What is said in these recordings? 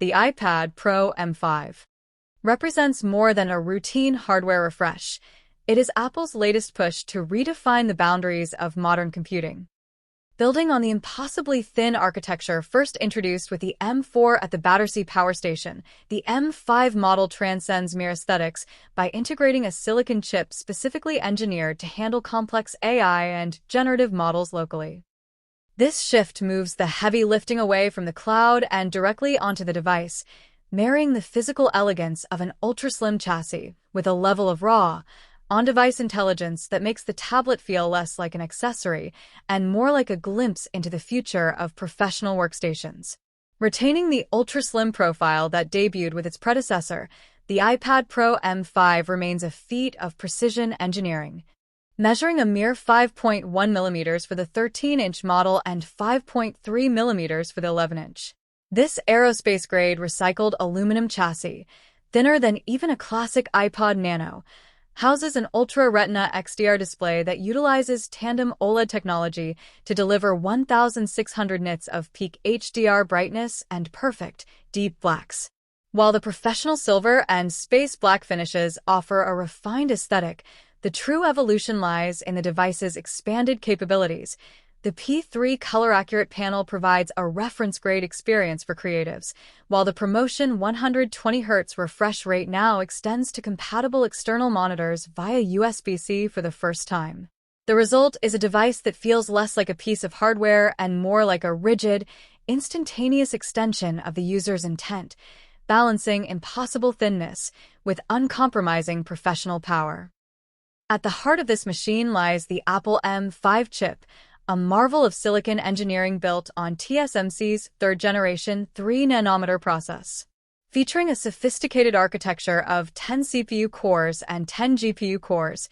The iPad Pro M5 represents more than a routine hardware refresh. It is Apple's latest push to redefine the boundaries of modern computing. Building on the impossibly thin architecture first introduced with the M4 at the Battersea Power Station, the M5 model transcends mere aesthetics by integrating a silicon chip specifically engineered to handle complex AI and generative models locally. This shift moves the heavy lifting away from the cloud and directly onto the device, marrying the physical elegance of an ultra-slim chassis with a level of raw, on-device intelligence that makes the tablet feel less like an accessory and more like a glimpse into the future of professional workstations. Retaining the ultra-slim profile that debuted with its predecessor, the iPad Pro M5 remains a feat of precision engineering. Measuring a mere 5.1 mm for the 13-inch model and 5.3 mm for the 11-inch. This aerospace-grade recycled aluminum chassis, thinner than even a classic iPod Nano, houses an Ultra Retina XDR display that utilizes tandem OLED technology to deliver 1,600 nits of peak HDR brightness and perfect, deep blacks. While the professional silver and space black finishes offer a refined aesthetic, the true evolution lies in the device's expanded capabilities. The P3 color-accurate panel provides a reference-grade experience for creatives, while the promotion 120Hz refresh rate now extends to compatible external monitors via USB-C for the first time. The result is a device that feels less like a piece of hardware and more like a rigid, instantaneous extension of the user's intent, balancing impossible thinness with uncompromising professional power. At the heart of this machine lies the Apple M5 chip, a marvel of silicon engineering built on TSMC's third-generation 3-nanometer process. Featuring a sophisticated architecture of 10 CPU cores and 10 GPU cores,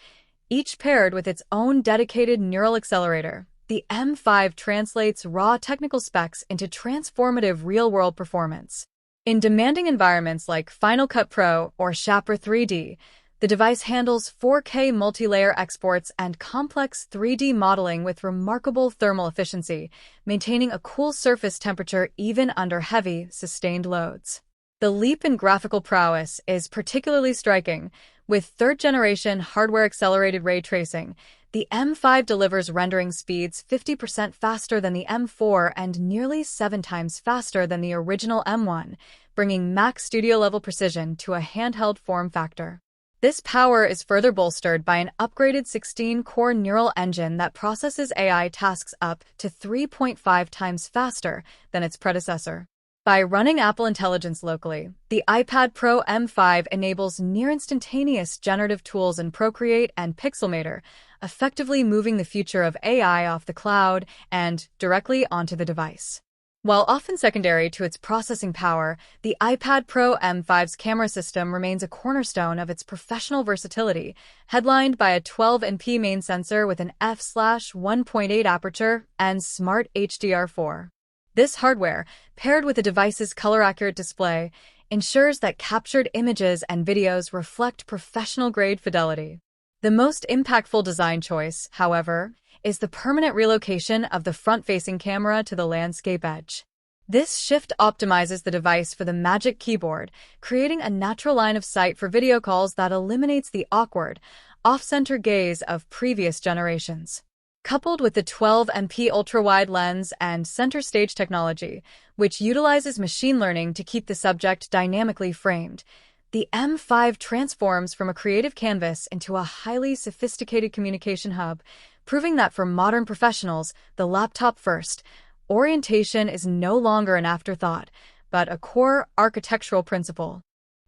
each paired with its own dedicated neural accelerator, the M5 translates raw technical specs into transformative real-world performance. In demanding environments like Final Cut Pro or Shapr 3D, the device handles 4K multi-layer exports and complex 3D modeling with remarkable thermal efficiency, maintaining a cool surface temperature even under heavy, sustained loads. The leap in graphical prowess is particularly striking. With third-generation hardware-accelerated ray tracing, the M5 delivers rendering speeds 50% faster than the M4 and nearly 7 times faster than the original M1, bringing Mac Studio-level precision to a handheld form factor. This power is further bolstered by an upgraded 16-core neural engine that processes AI tasks up to 3.5 times faster than its predecessor. By running Apple Intelligence locally, the iPad Pro M5 enables near-instantaneous generative tools in Procreate and Pixelmator, effectively moving the future of AI off the cloud and directly onto the device. While often secondary to its processing power, the iPad Pro M5's camera system remains a cornerstone of its professional versatility, headlined by a 12MP main sensor with an f/1.8 aperture and Smart HDR4. This hardware, paired with the device's color-accurate display, ensures that captured images and videos reflect professional-grade fidelity. The most impactful design choice, however, is the permanent relocation of the front-facing camera to the landscape edge. This shift optimizes the device for the Magic Keyboard, creating a natural line of sight for video calls that eliminates the awkward, off-center gaze of previous generations. Coupled with the 12MP ultra-wide lens and center stage technology, which utilizes machine learning to keep the subject dynamically framed, the M5 transforms from a creative canvas into a highly sophisticated communication hub, proving that for modern professionals, the laptop first, orientation is no longer an afterthought, but a core architectural principle.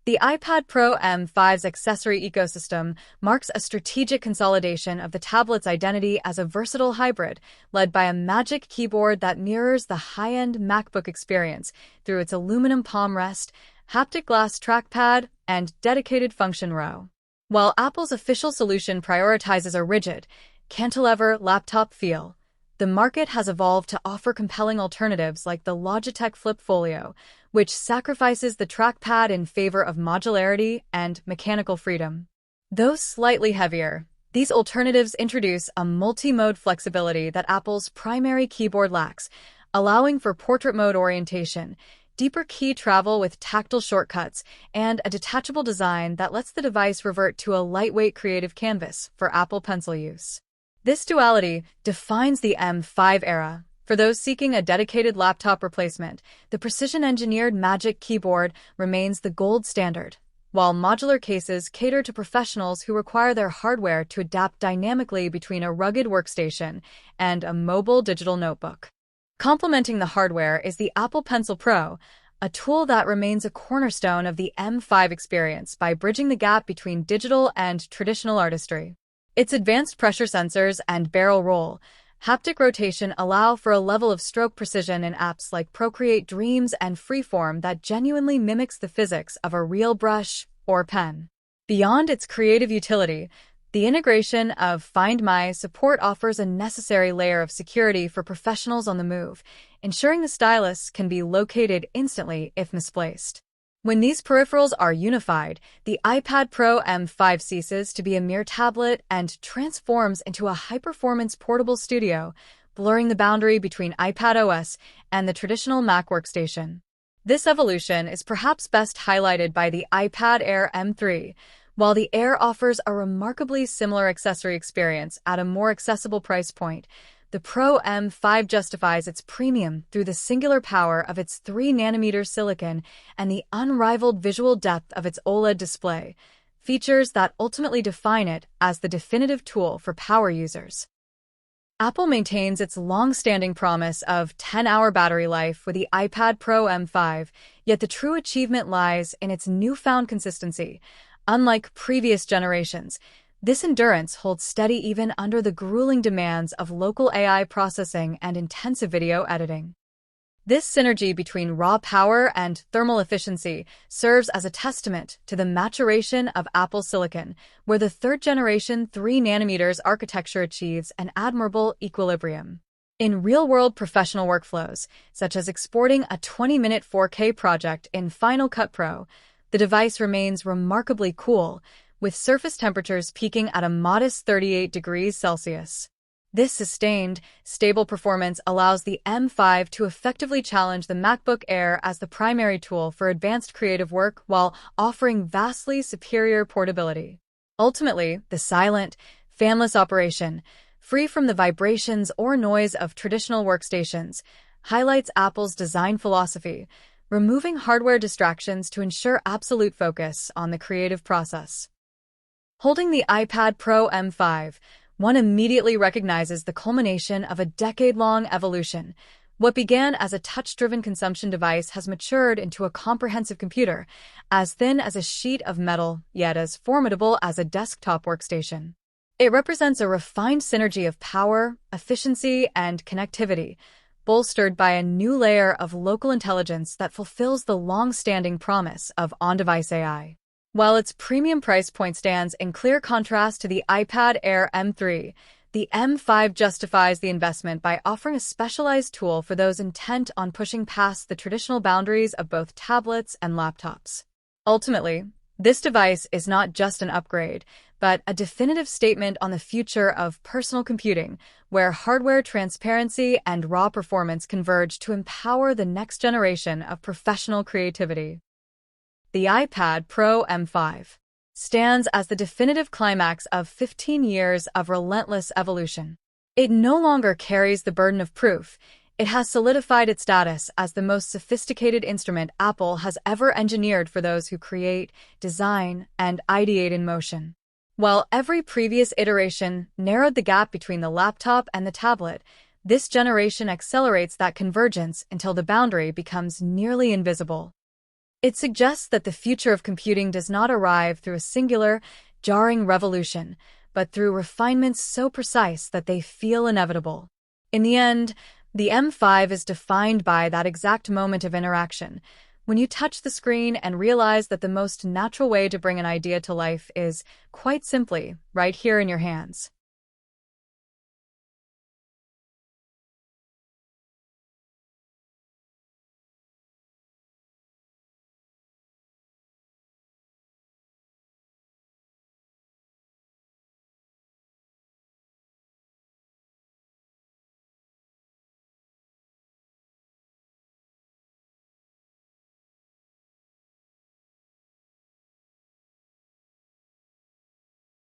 The iPad Pro M5's accessory ecosystem marks a strategic consolidation of the tablet's identity as a versatile hybrid, led by a Magic Keyboard that mirrors the high-end MacBook experience through its aluminum palm rest, haptic glass trackpad, and dedicated function row. While Apple's official solution prioritizes a rigid, cantilever laptop feel, the market has evolved to offer compelling alternatives like the Logitech Flip Folio, which sacrifices the trackpad in favor of modularity and mechanical freedom. Though slightly heavier, these alternatives introduce a multi-mode flexibility that Apple's primary keyboard lacks, allowing for portrait mode orientation, deeper key travel with tactile shortcuts, and a detachable design that lets the device revert to a lightweight creative canvas for Apple Pencil use. This duality defines the M5 era. For those seeking a dedicated laptop replacement, the precision-engineered Magic Keyboard remains the gold standard, while modular cases cater to professionals who require their hardware to adapt dynamically between a rugged workstation and a mobile digital notebook. Complementing the hardware is the Apple Pencil Pro, a tool that remains a cornerstone of the M5 experience by bridging the gap between digital and traditional artistry. Its advanced pressure sensors and barrel roll, haptic rotation allow for a level of stroke precision in apps like Procreate Dreams and Freeform that genuinely mimics the physics of a real brush or pen. Beyond its creative utility, the integration of Find My support offers a necessary layer of security for professionals on the move, ensuring the stylus can be located instantly if misplaced. When these peripherals are unified, the iPad Pro M5 ceases to be a mere tablet and transforms into a high-performance portable studio, blurring the boundary between iPadOS and the traditional Mac workstation. This evolution is perhaps best highlighted by the iPad Air M3. While the Air offers a remarkably similar accessory experience at a more accessible price point, the Pro M5 justifies its premium through the singular power of its 3nm silicon and the unrivaled visual depth of its OLED display, features that ultimately define it as the definitive tool for power users. Apple maintains its long-standing promise of 10-hour battery life with the iPad Pro M5, yet the true achievement lies in its newfound consistency. Unlike previous generations, this endurance holds steady even under the grueling demands of local AI processing and intensive video editing. This synergy between raw power and thermal efficiency serves as a testament to the maturation of Apple silicon, where the third-generation 3nm architecture achieves an admirable equilibrium. In real-world professional workflows, such as exporting a 20-minute 4K project in Final Cut Pro, the device remains remarkably cool, with surface temperatures peaking at a modest 38 degrees Celsius. This sustained, stable performance allows the M5 to effectively challenge the MacBook Air as the primary tool for advanced creative work while offering vastly superior portability. Ultimately, the silent, fanless operation, free from the vibrations or noise of traditional workstations, highlights Apple's design philosophy, removing hardware distractions to ensure absolute focus on the creative process. Holding the iPad Pro M5, one immediately recognizes the culmination of a decade-long evolution. What began as a touch-driven consumption device has matured into a comprehensive computer, as thin as a sheet of metal, yet as formidable as a desktop workstation. It represents a refined synergy of power, efficiency, and connectivity, bolstered by a new layer of local intelligence that fulfills the long-standing promise of on-device AI. While its premium price point stands in clear contrast to the iPad Air M3, the M5 justifies the investment by offering a specialized tool for those intent on pushing past the traditional boundaries of both tablets and laptops. Ultimately, this device is not just an upgrade, but a definitive statement on the future of personal computing, where hardware transparency and raw performance converge to empower the next generation of professional creativity. The iPad Pro M5 stands as the definitive climax of 15 years of relentless evolution. It no longer carries the burden of proof. It has solidified its status as the most sophisticated instrument Apple has ever engineered for those who create, design, and ideate in motion. While every previous iteration narrowed the gap between the laptop and the tablet, this generation accelerates that convergence until the boundary becomes nearly invisible. It suggests that the future of computing does not arrive through a singular, jarring revolution, but through refinements so precise that they feel inevitable. In the end, the M5 is defined by that exact moment of interaction, when you touch the screen and realize that the most natural way to bring an idea to life is, quite simply, right here in your hands.